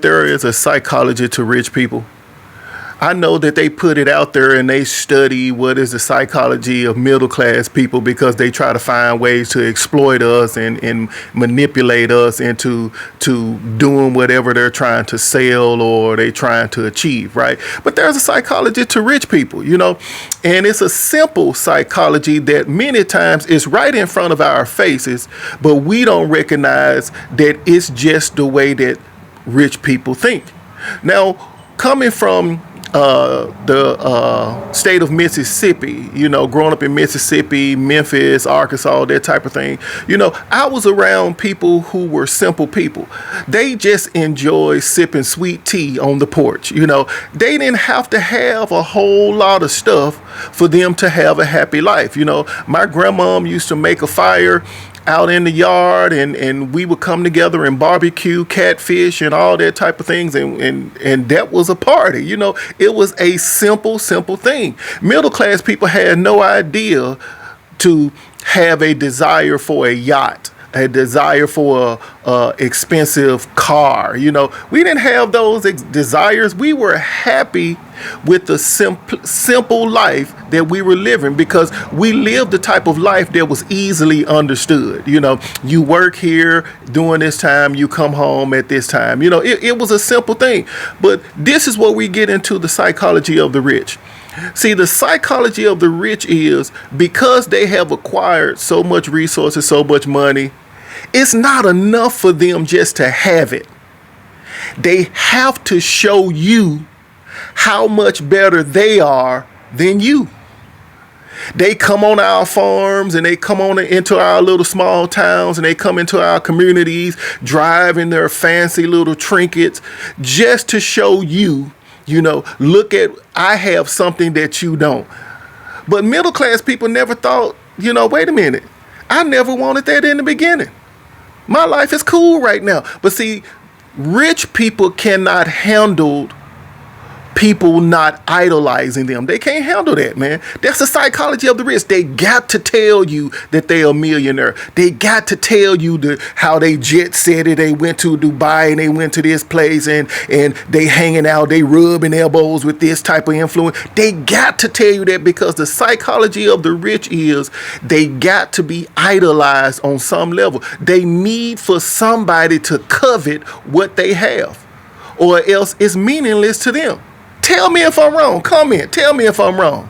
There is a psychology to rich people. I know that they put it out there and they study what is the psychology of middle class people because they try to find ways to exploit us and manipulate us into doing whatever they're trying to sell or they trying to achieve, right? But there's a psychology to rich people, and it's a simple psychology that many times is right in front of our faces, but we don't recognize that it's just the way that rich people think. Now, coming from the state of Mississippi, growing up in Mississippi, Memphis, Arkansas, that type of thing, I was around people who were simple people. They just enjoy sipping sweet tea on the porch. They didn't have to have a whole lot of stuff for them to have a happy life. My grandmom used to make a fire out in the yard and we would come together and barbecue catfish and all that type of things and that was a party. It was a simple thing. Middle class people had no idea to have a desire for a yacht, a desire for a expensive car. We didn't have those desires. We were happy with the simple life that we were living because we lived the type of life that was easily understood. You work here during this time, you come home at this time. It was a simple thing. But this is where we get into the psychology of the rich. See, the psychology of the rich is because they have acquired so much resources, so much money, it's not enough for them just to have it. They have to show you how much better they are than you. They come on our farms and they come on into our little small towns and they come into our communities driving their fancy little trinkets just to show you, look at, I have something that you don't. But middle class people never thought, wait a minute, I never wanted that in the beginning. My life is cool right now. But see, rich people cannot handle people not idolizing them. They can't handle that, man. That's the psychology of the rich. They got to tell you that they're a millionaire. They got to tell you how they jet set it. They went to Dubai and they went to this place and they hanging out, they rubbing elbows with this type of influence. They got to tell you that because the psychology of the rich is they got to be idolized on some level. They need for somebody to covet what they have, or else it's meaningless to them. Tell me if I'm wrong. Comment. Tell me if I'm wrong.